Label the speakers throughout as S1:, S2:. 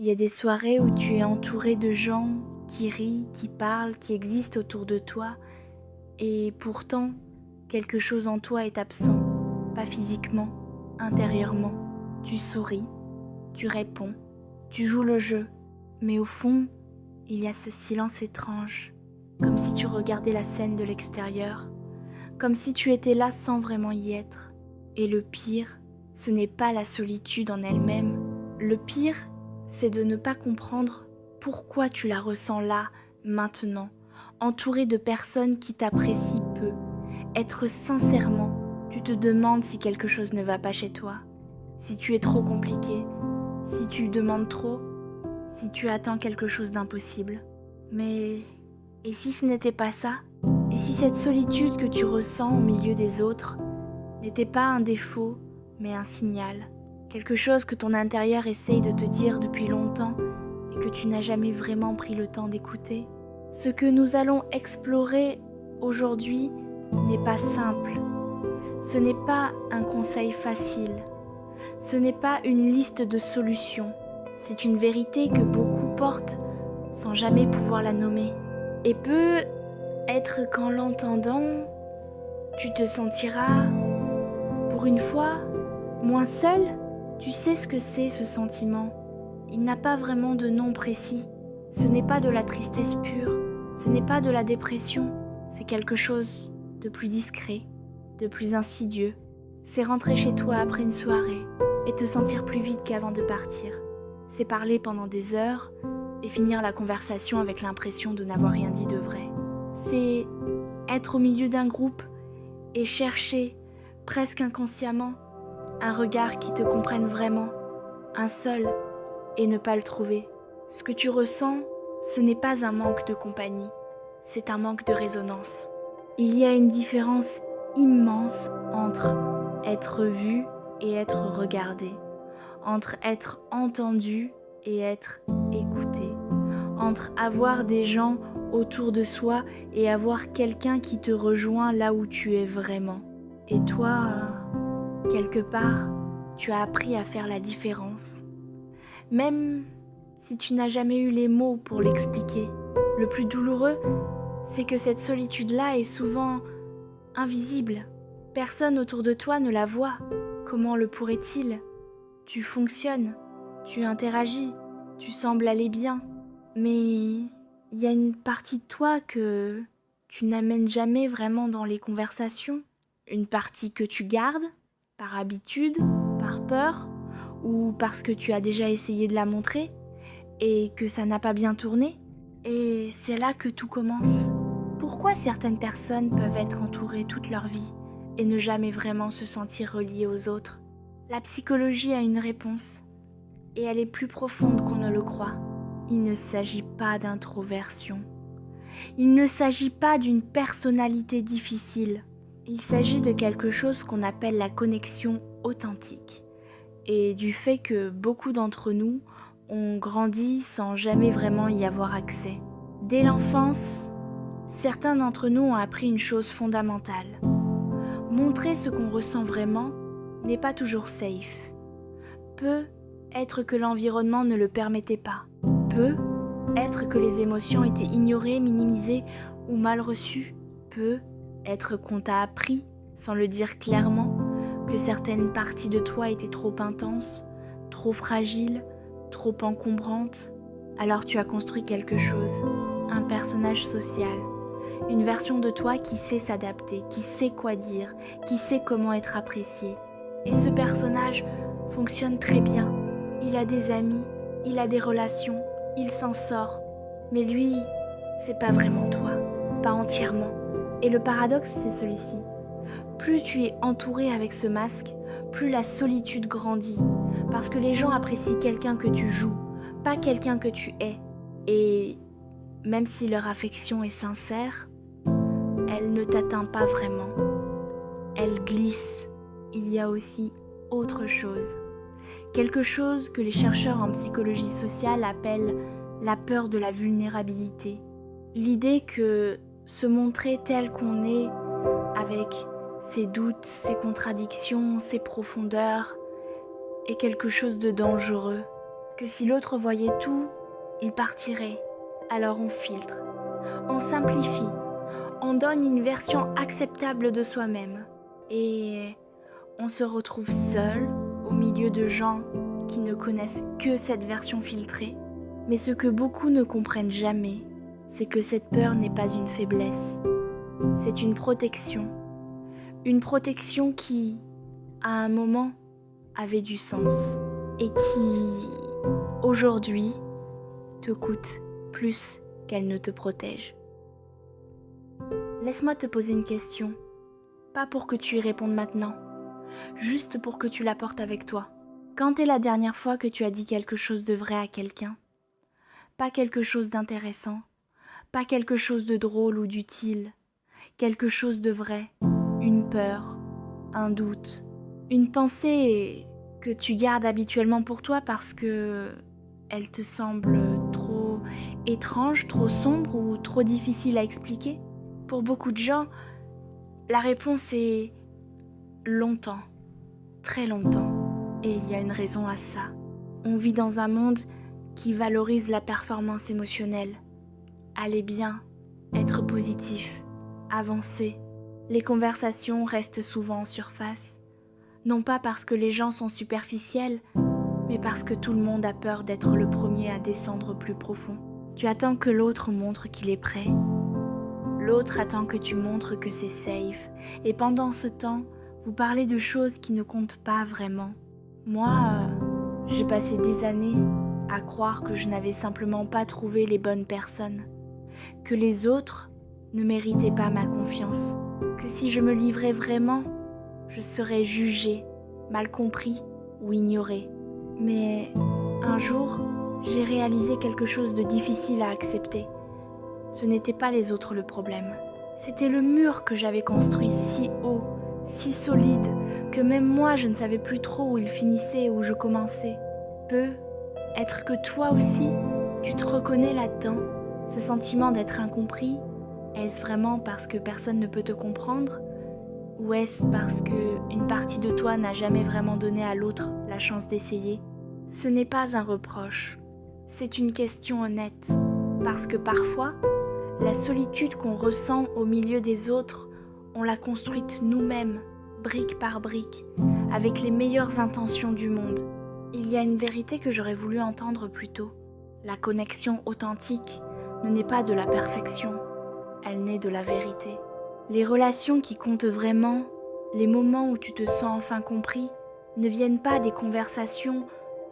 S1: Il y a des soirées où tu es entouré de gens qui rient, qui parlent, qui existent autour de toi, et pourtant, quelque chose en toi est absent, pas physiquement, intérieurement. Tu souris, tu réponds, tu joues le jeu, mais au fond, il y a ce silence étrange, comme si tu regardais la scène de l'extérieur, comme si tu étais là sans vraiment y être. Et le pire, ce n'est pas la solitude en elle-même. Le pire, c'est de ne pas comprendre pourquoi tu la ressens là, maintenant, entourée de personnes qui t'apprécient peu. Être sincèrement, tu te demandes si quelque chose ne va pas chez toi, si tu es trop compliqué, si tu demandes trop, si tu attends quelque chose d'impossible. Mais et si ce n'était pas ça? Et si cette solitude que tu ressens au milieu des autres n'était pas un défaut, mais un signal? Quelque chose que ton intérieur essaye de te dire depuis longtemps et que tu n'as jamais vraiment pris le temps d'écouter. Ce que nous allons explorer aujourd'hui n'est pas simple. Ce n'est pas un conseil facile. Ce n'est pas une liste de solutions. C'est une vérité que beaucoup portent sans jamais pouvoir la nommer. Et peut être qu'en l'entendant, tu te sentiras, pour une fois, moins seul. Tu sais ce que c'est ce sentiment. Il n'a pas vraiment de nom précis. Ce n'est pas de la tristesse pure. Ce n'est pas de la dépression. C'est quelque chose de plus discret, de plus insidieux. C'est rentrer chez toi après une soirée et te sentir plus vide qu'avant de partir. C'est parler pendant des heures et finir la conversation avec l'impression de n'avoir rien dit de vrai. C'est être au milieu d'un groupe et chercher, presque inconsciemment, un regard qui te comprenne vraiment, un seul, et ne pas le trouver. Ce que tu ressens, ce n'est pas un manque de compagnie, c'est un manque de résonance. Il y a une différence immense entre être vu et être regardé, entre être entendu et être écouté, entre avoir des gens autour de soi et avoir quelqu'un qui te rejoint là où tu es vraiment. Et toi, quelque part, tu as appris à faire la différence. Même si tu n'as jamais eu les mots pour l'expliquer. Le plus douloureux, c'est que cette solitude-là est souvent invisible. Personne autour de toi ne la voit. Comment le pourrait-il? Tu fonctionnes, tu interagis, tu sembles aller bien. Mais il y a une partie de toi que tu n'amènes jamais vraiment dans les conversations. Une partie que tu gardes, par habitude, par peur, ou parce que tu as déjà essayé de la montrer et que ça n'a pas bien tourné. Et c'est là que tout commence. Pourquoi certaines personnes peuvent être entourées toute leur vie et ne jamais vraiment se sentir reliées aux autres? La psychologie a une réponse, et elle est plus profonde qu'on ne le croit. Il ne s'agit pas d'introversion. Il ne s'agit pas d'une personnalité difficile. Il s'agit de quelque chose qu'on appelle la connexion authentique, et du fait que beaucoup d'entre nous ont grandi sans jamais vraiment y avoir accès. Dès l'enfance, certains d'entre nous ont appris une chose fondamentale. Montrer ce qu'on ressent vraiment n'est pas toujours safe. Peut être que l'environnement ne le permettait pas. Peut être que les émotions étaient ignorées, minimisées ou mal reçues. Peut être qu'on t'a appris, sans le dire clairement, que certaines parties de toi étaient trop intenses, trop fragiles, trop encombrantes. Alors tu as construit quelque chose, un personnage social, une version de toi qui sait s'adapter, qui sait quoi dire, qui sait comment être apprécié. Et ce personnage fonctionne très bien. Il a des amis, il a des relations, il s'en sort. Mais lui, c'est pas vraiment toi, pas entièrement. Et le paradoxe, c'est celui-ci. Plus tu es entouré avec ce masque, plus la solitude grandit. Parce que les gens apprécient quelqu'un que tu joues, pas quelqu'un que tu es. Et même si leur affection est sincère, elle ne t'atteint pas vraiment. Elle glisse. Il y a aussi autre chose. Quelque chose que les chercheurs en psychologie sociale appellent la peur de la vulnérabilité. L'idée que se montrer tel qu'on est, avec ses doutes, ses contradictions, ses profondeurs, est quelque chose de dangereux. que si l'autre voyait tout, il partirait. Alors on filtre, on simplifie, on donne une version acceptable de soi-même. Et on se retrouve seul au milieu de gens qui ne connaissent que cette version filtrée. Mais ce que beaucoup ne comprennent jamais, c'est que cette peur n'est pas une faiblesse. C'est une protection. Une protection qui, à un moment, avait du sens. Et qui, aujourd'hui, te coûte plus qu'elle ne te protège. Laisse-moi te poser une question. Pas pour que tu y répondes maintenant, juste pour que tu la portes avec toi. Quand est la dernière fois que tu as dit quelque chose de vrai à quelqu'un ? Pas quelque chose d'intéressant, pas quelque chose de drôle ou d'utile, quelque chose de vrai, une peur, un doute, une pensée que tu gardes habituellement pour toi parce que elle te semble trop étrange, trop sombre ou trop difficile à expliquer. Pour beaucoup de gens, la réponse est longtemps, très longtemps. Et il y a une raison à ça. On vit dans un monde qui valorise la performance émotionnelle. Aller bien, être positif, avancer. Les conversations restent souvent en surface. Non pas parce que les gens sont superficiels, mais parce que tout le monde a peur d'être le premier à descendre plus profond. Tu attends que l'autre montre qu'il est prêt. L'autre attend que tu montres que c'est safe. Et pendant ce temps, vous parlez de choses qui ne comptent pas vraiment. Moi, j'ai passé des années à croire que je n'avais simplement pas trouvé les bonnes personnes, que les autres ne méritaient pas ma confiance, que si je me livrais vraiment, je serais jugée, mal compris ou ignorée. Mais un jour, j'ai réalisé quelque chose de difficile à accepter. Ce n'était pas les autres le problème, c'était le mur que j'avais construit si haut, si solide, que même moi je ne savais plus trop où il finissait et où je commençais. Peut être que toi aussi, tu te reconnais là-dedans. Ce sentiment d'être incompris, est-ce vraiment parce que personne ne peut te comprendre ? Ou est-ce parce qu'une partie de toi n'a jamais vraiment donné à l'autre la chance d'essayer ? Ce n'est pas un reproche, c'est une question honnête. Parce que parfois, la solitude qu'on ressent au milieu des autres, on l'a construite nous-mêmes, brique par brique, avec les meilleures intentions du monde. Il y a une vérité que j'aurais voulu entendre plus tôt. La connexion authentique ne naît pas de la perfection, elle naît de la vérité. Les relations qui comptent vraiment, les moments où tu te sens enfin compris, ne viennent pas des conversations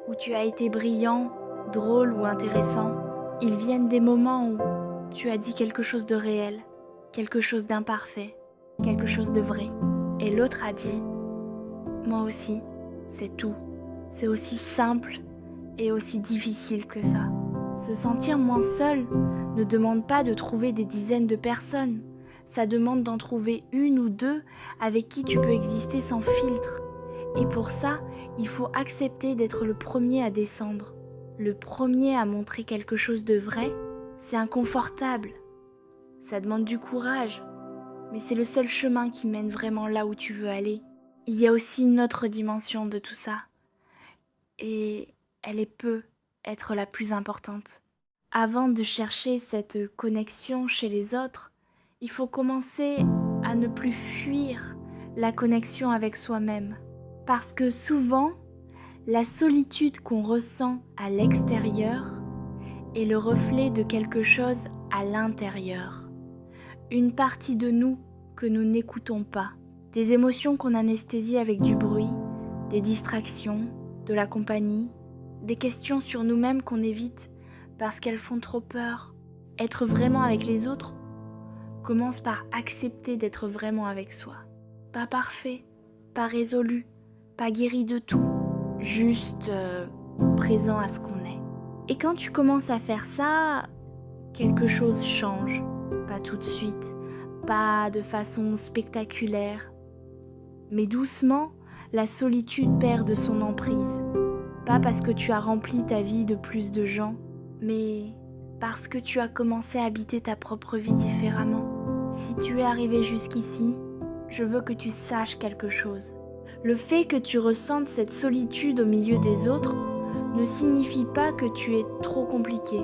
S1: où tu as été brillant, drôle ou intéressant. Ils viennent des moments où tu as dit quelque chose de réel, quelque chose d'imparfait, quelque chose de vrai. Et l'autre a dit « Moi aussi, c'est tout. C'est aussi simple et aussi difficile que ça. » Se sentir moins seul ne demande pas de trouver des dizaines de personnes. Ça demande d'en trouver une ou deux avec qui tu peux exister sans filtre. Et pour ça, il faut accepter d'être le premier à descendre. Le premier à montrer quelque chose de vrai, c'est inconfortable. Ça demande du courage, mais c'est le seul chemin qui mène vraiment là où tu veux aller. Il y a aussi une autre dimension de tout ça. Et elle peut être la plus importante. Avant de chercher cette connexion chez les autres, il faut commencer à ne plus fuir la connexion avec soi-même. Parce que souvent, la solitude qu'on ressent à l'extérieur est le reflet de quelque chose à l'intérieur. Une partie de nous que nous n'écoutons pas. Des émotions qu'on anesthésie avec du bruit, des distractions, de la compagnie, des questions sur nous-mêmes qu'on évite parce qu'elles font trop peur. Être vraiment avec les autres commence par accepter d'être vraiment avec soi. Pas parfait, pas résolu, pas guéri de tout, juste présent à ce qu'on est. Et quand tu commences à faire ça, quelque chose change. Pas tout de suite, pas de façon spectaculaire. Mais doucement, la solitude perd de son emprise. Pas parce que tu as rempli ta vie de plus de gens, mais parce que tu as commencé à habiter ta propre vie différemment. Si tu es arrivé jusqu'ici, je veux que tu saches quelque chose. Le fait que tu ressentes cette solitude au milieu des autres ne signifie pas que tu es trop compliqué.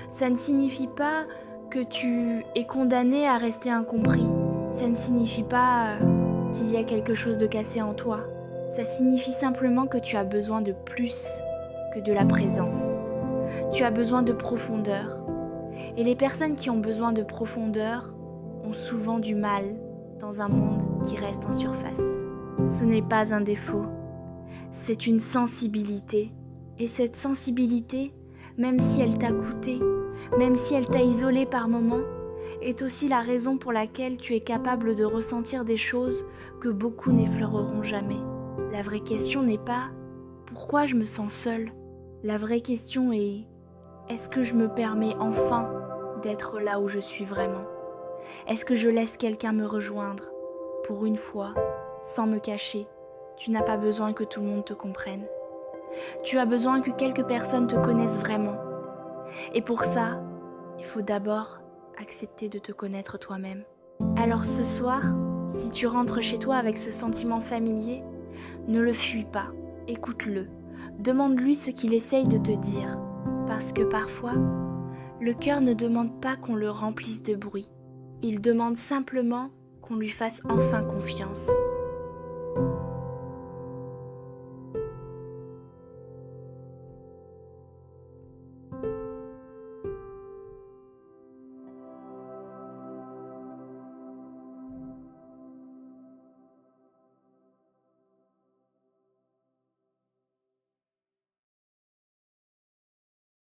S1: Ça ne signifie pas que tu es condamné à rester incompris. Ça ne signifie pas qu'il y a quelque chose de cassé en toi. Ça signifie simplement que tu as besoin de plus que de la présence. Tu as besoin de profondeur. Et les personnes qui ont besoin de profondeur ont souvent du mal dans un monde qui reste en surface. Ce n'est pas un défaut, c'est une sensibilité. Et cette sensibilité, même si elle t'a coûté, même si elle t'a isolé par moments, est aussi la raison pour laquelle tu es capable de ressentir des choses que beaucoup n'effleureront jamais. La vraie question n'est pas « pourquoi je me sens seule ?» La vraie question est « est-ce que je me permets enfin d'être là où je suis vraiment ? Est-ce que je laisse quelqu'un me rejoindre ? Pour une fois, sans me cacher, tu n'as pas besoin que tout le monde te comprenne. Tu as besoin que quelques personnes te connaissent vraiment. Et pour ça, il faut d'abord accepter de te connaître toi-même. Alors ce soir, si tu rentres chez toi avec ce sentiment familier, ne le fuis pas, écoute-le. Demande-lui ce qu'il essaye de te dire. Parce que parfois, le cœur ne demande pas qu'on le remplisse de bruit. Il demande simplement qu'on lui fasse enfin confiance.